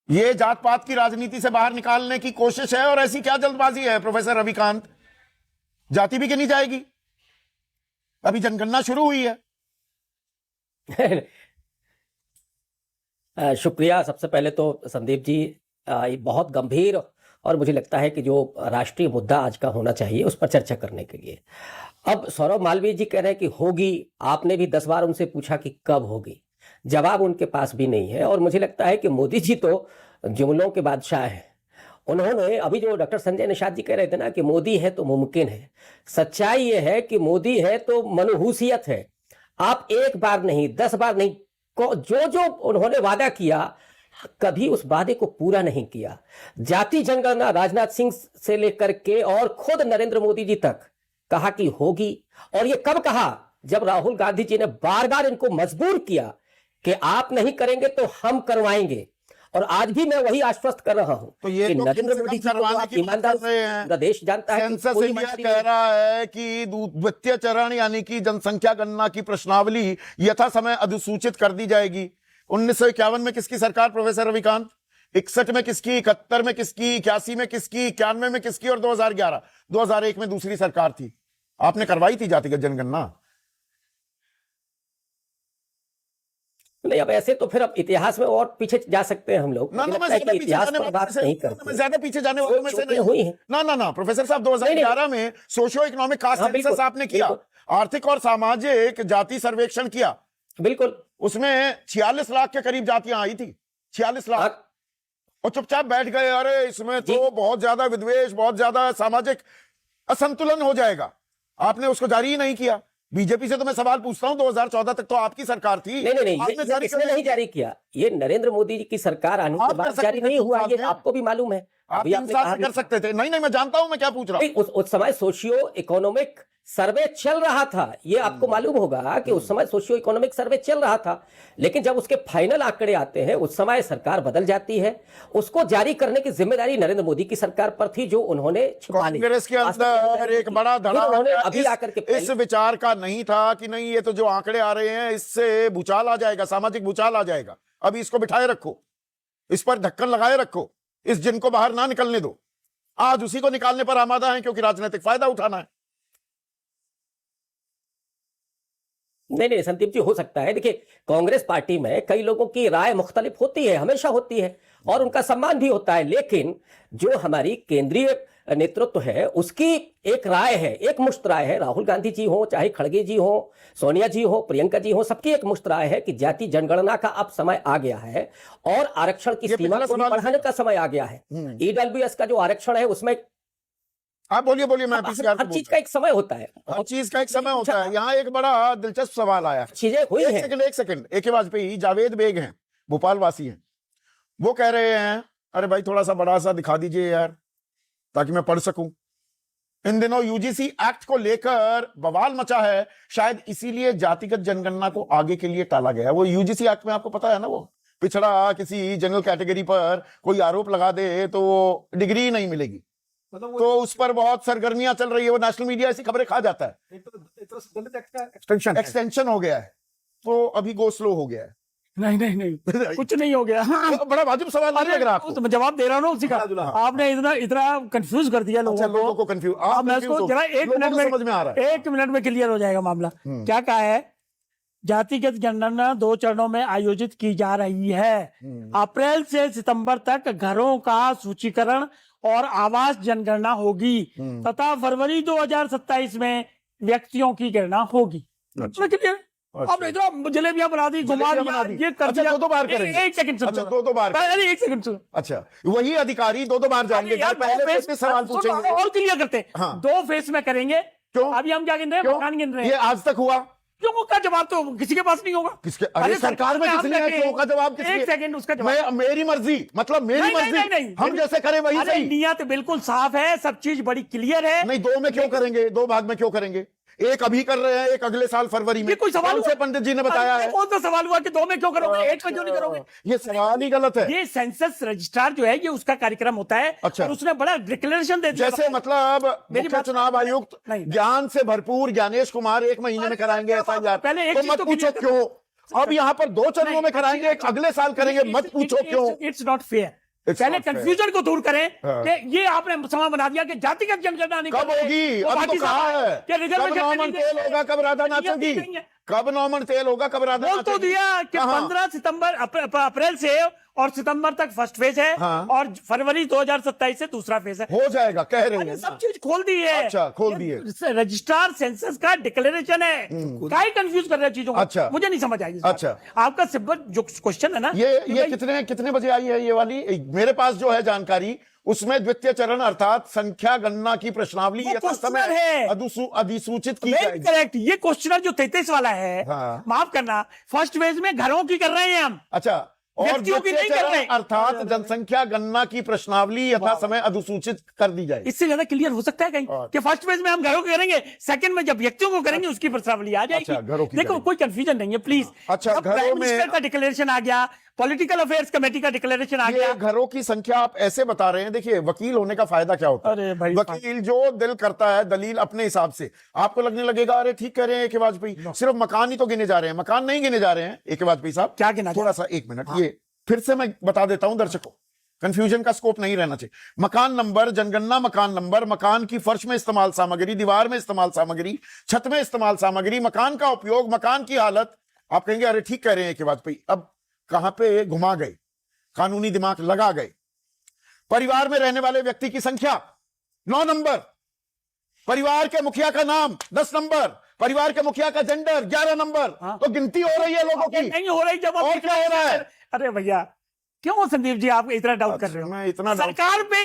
ये जात पात की राजनीति से बाहर निकालने की कोशिश है, और ऐसी क्या जल्दबाजी है प्रोफेसर रविकांत? जाति भी गिनी जाएगी, अभी जनगणना शुरू हुई है। शुक्रिया। सबसे पहले तो संदीप जी, ये बहुत गंभीर और मुझे लगता है कि जो राष्ट्रीय मुद्दा आज का होना चाहिए उस पर चर्चा करने के लिए। अब सौरभ मालवीय जी कह रहे हैं कि होगी, आपने भी 10 बार उनसे पूछा कि कब होगी, जवाब उनके पास भी नहीं है। और मुझे लगता है कि मोदी जी तो जुमलों के बादशाह हैं। उन्होंने अभी जो डॉक्टर संजय निषाद जी कह रहे थे ना कि मोदी है तो मुमकिन है, सच्चाई ये है कि मोदी है तो मनहूसियत है। आप एक बार नहीं 10 बार नहीं, जो जो उन्होंने वादा किया कभी उस वादे को पूरा नहीं किया। जाति जनगणना राजनाथ सिंह से लेकर के और खुद नरेंद्र मोदी जी तक कहा कि होगी। और ये कब कहा? जब राहुल गांधी जी ने बार बार इनको मजबूर किया कि आप नहीं करेंगे तो हम करवाएंगे। और आज भी मैं वही आश्वस्त कर रहा हूं तो ये कि तो नरेंद्र मोदी जी को ईमानदार पूरा देश जानता है। सेंसस इंडिया कह रहा है कि द्वितीय चरण यानी कि जनसंख्या गणना की प्रश्नावली यथा समय अधिसूचित कर दी जाएगी। 1951 में किसकी सरकार प्रोफेसर रविकांत? 61 में किसकी? 71 में किसकी? 81 में किसकी? 91 में किसकी? और 2001 में दूसरी सरकार थी। आपने करवाई थी जातिगत जनगणना? नहीं, अब ऐसे तो फिर अब इतिहास में और पीछे जा सकते हैं हम लोग। मैं इतिहास पर बात नहीं करते, ज्यादा पीछे जाने वालों में से नहीं हुई है। ना प्रोफेसर साहब, 2011 में सोशियो इकोनॉमिक कास्ट सेंसस आपने किया, आर्थिक और सामाजिक जाति सर्वेक्षण किया। बिल्कुल, उसमें 46 लाख के करीब जातियां आई थी, 46 लाख, और चुपचाप बैठ गए, अरे इसमें तो बहुत ज्यादा विद्वेष, बहुत ज्यादा सामाजिक असंतुलन हो जाएगा। आपने उसको जारी ही नहीं किया। बीजेपी से तो मैं सवाल पूछता हूं, 2014 तक तो आपकी सरकार थी। नहीं, इसने नहीं जारी किया। ये नरेंद्र मोदी जी की सरकार आने के बाद जारी नहीं हुआ, ये आपको भी मालूम है। आप इंसाफ कर सकते थे। नहीं, मैं जानता हूं, मैं क्या पूछ रहा हूं। उस समय सोशियो इकोनॉमिक सर्वे चल रहा था, ये आपको मालूम होगा कि उस समय सोशियो इकोनॉमिक सर्वे चल रहा था। लेकिन जब उसके फाइनल आंकड़े आते हैं उस समय सरकार बदल जाती है। उसको जारी करने की जिम्मेदारी नरेंद्र मोदी की सरकार पर थी, जो उन्होंने छुपा ली। कांग्रेस के अंदर एक बड़ा धड़ा अभी आकर के इस विचार का नहीं था कि नहीं ये तो जो आंकड़े आ रहे हैं इससे भूचाल आ जाएगा, सामाजिक भूचाल आ जाएगा, अभी इसको बिठाए रखो, इस पर ढक्कन लगाए रखो, इस जिन को बाहर ना निकलने दो। आज उसी को निकालने पर आमादा है क्योंकि राजनीतिक फायदा उठाना है। नहीं, संदीप जी, हो सकता है। देखिए, कांग्रेस पार्टी में कई लोगों की राय मुख्तलिफ होती है, हमेशा होती है, और उनका सम्मान भी होता है। लेकिन जो हमारी केंद्रीय नेतृत्व है उसकी एक राय है, एक मुश्त राय है। राहुल गांधी जी हो, चाहे खड़गे जी हो, सोनिया जी हो, प्रियंका जी हो, सबकी एक मुश्त राय है कि जाति जनगणना का अब समय आ गया है और आरक्षण की सीमा को बढ़ाने का समय आ गया है। ईडब्ल्यूएस का जो आरक्षण है उसमें आप बोलिए, मैं हर चीज का एक समय होता है, हर चीज का एक समय होता है। यहाँ एक बड़ा दिलचस्प सवाल आया, चीजें हुई हैं। एक सेकंड, ए के वाजपेयी, जावेद बेग हैं, भोपाल वासी हैं, वो कह रहे हैं अरे भाई थोड़ा सा बड़ा सा दिखा दीजिए यार ताकि मैं पढ़ सकूं। इन दिनों यूजीसी एक्ट को लेकर बवाल मचा है, शायद इसीलिए जातिगत जनगणना को आगे के लिए टाला गया। वो यूजीसी एक्ट में आपको पता है ना, वो पिछड़ा किसी जनरल कैटेगरी पर कोई आरोप लगा दे तो वो डिग्री नहीं मिलेगी, तो उस पर बहुत सरगर्मियां चल रही है। वो नेशनल मीडिया ऐसी खबरें खा जाता है। एक्सटेंशन हो गया है, तो अभी गो स्लो हो गया है। नहीं कुछ नहीं हो गया। बड़ा वाजिब सवाल लग रहा है आपको? तो जवाब दे रहा हूँ उसी का। आपने इतना कंफ्यूज कर दिया लोगों को कंफ्यूज। मैं उसको जरा 1 मिनट में समझ में आ रहा है, 1 मिनट में क्लियर हो जाएगा मामला। क्या कहा है? जातिगत जनगणना 2 चरणों में आयोजित की जा रही है। अप्रैल से सितंबर तक घरों का सूचीकरण और आवास जनगणना होगी तथा फरवरी 2027 में व्यक्तियों की गणना होगी। क्लियर? आपने इतना जलेबियां बना दी, घुमा दिया, ये कर दिया। 2 बार करेंगे? 1 सेकंड सुनो। अच्छा, 2 बार। अरे 1 सेकंड सुनो। अच्छा, वही अधिकारी 2 बार जाएंगे, पहले सवाल पूछेंगे और क्लियर करते हैं। 2 फेस में करेंगे। क्यों? अभी हम क्या गिन रहे हैं? मकान गिन रहे हैं। ये आज तक हुआ क्यों का जवाब तो किसी के पास नहीं होगा। किसके? अरे सरकार में किसने है? क्यों का जवाब किसके? 1 सेकंड उसका जवाब। मेरी मर्जी, मतलब मेरी मर्जी। नहीं, हम जैसे करें वही सही। नियत बिल्कुल साफ है, सब चीज बड़ी क्लियर है। नहीं, 2 में क्यों करेंगे? 2 भाग में क्यों करेंगे? एक अभी कर रहे हैं, एक अगले साल फरवरी में। कोई सवाल से पंडित जी ने बताया है? कौन सा सवाल हुआ कि 2 में क्यों करोगे, 1 में क्यों नहीं करोगे? ये सवाल ही गलत है। ये सेंसस रजिस्ट्रार जो है ये उसका कार्यक्रम होता है। अच्छा। और उसने बड़ा डिक्लेरेशन दे दिया। जैसे मतलब मुख्य चुनाव आयुक्त ज्ञान से भरपूर ज्ञानेश कुमार 1 महीने में कराएंगे ऐसा यार। पहले एक तो मत पूछो क्यों, अब यहाँ पर 2 चरणों में कराएंगे, एक अगले साल करेंगे, मत पूछो क्यों। It's not fair. It's पहले not fair. कंफ्यूजन को दूर करें हाँ। कि ये आपने समय बना दिया कि जातिगत जनगणना नहीं कब कर रहे, होगी? वो अब बाकी तो कहा सब- है, कि कब रिजर्वेशन नॉमन नहीं तेल होगा, कब राधा नहीं नाचेगी, नहीं है। कब नॉमन तेल होगा, कब राधा बोल तो नाचेगी। दिया कि कहाँ? 15 सितंबर अप्रैल से और सितंबर तक फर्स्ट फेज है, हाँ। और फरवरी 2027 से दूसरा फेज है। हो जाएगा, कह रहे अरे हैं सब ना। चीज खोल दी है। अच्छा, खोल दिए। रजिस्ट्रार सेंसस का डिक्लेरेशन है, काहे कंफ्यूज कर रहे हैं चीजों को। अच्छा। मुझे नहीं समझ आई इस बात। अच्छा। आपका सिंपल जो क्वेश्चन है ना, ये कि भाई- कितने बजे आई है ये वाली? मेरे पास जो है जानकारी, उसमें द्वितीय चरण अर्थात संख्या गणना की प्रश्नावली वो यथा समय क्वेश्चन है। अधिसूचित की वेरी जाएगी। करेक्ट। ये क्वेश्चन जो 33 वाला है, हाँ। माफ करना, फर्स्ट फेज में घरों की कर रहे हैं हम, अच्छा, और व्यक्तियों की द्वितीय नहीं कर चरण रहे। अर्थात जनसंख्या गणना की प्रश्नावली यथा समय अधिसूचित कर दी जाएगी। इससे ज्यादा क्लियर हो सकता है कहीं और- कि फर्स्ट फेज में हम घरों को करेंगे, सेकंड में जब व्यक्तियों को करेंगे उसकी प्रश्नावली आ जाएगी। अच्छा, घरों की देखो करेंगे। कोई कंफ्यूजन नहीं है प्लीज। अच्छा, अब घरों प्राइम में- मिनिस्टर का डिक्लेरेशन आ गया, पॉलिटिकल अफेयर्स कमेटी का डिक्लेरेशन आ ये गया। घरों की संख्या आप ऐसे बता रहे हैं। देखिए, वकील होने का फायदा क्या होता है? अरे भाई, वकील जो दिल करता है दलील अपने हिसाब से, आपको लगने लगेगा अरे ठीक कह रहे हैं ए.के. वाजपेयी, सिर्फ मकान ही तो गिने जा रहे हैं। मकान नहीं गिने जा रहे हैं ए.के. वाजपेयी साहब। क्या गिना जा थोड़ा सा 1 मिनट, ये फिर से मैं बता देता हूं दर्शकों, कंफ्यूजन का स्कोप नहीं रहना चाहिए। मकान नंबर, जनगणना मकान नंबर, मकान की फर्श में इस्तेमाल सामग्री, दीवार में इस्तेमाल सामग्री, छत में इस्तेमाल सामग्री, मकान का उपयोग, मकान की हालत। आप कहेंगे अरे ठीक कह रहे हैं ए.के. वाजपेयी, अब कहां पे घुमा गए, कानूनी दिमाग लगा गए। परिवार में रहने वाले व्यक्ति की संख्या 9 नंबर, परिवार के मुखिया का नाम 10 नंबर, परिवार के मुखिया का जेंडर 11 नंबर। हाँ। तो गिनती हो रही है लोगों की। नहीं हो रही जब और क्या हो रहा है? अरे भैया, क्यों संदीप जी आप इतना डाउट कर रहे हो? मैं इतना doubt- सरकार पे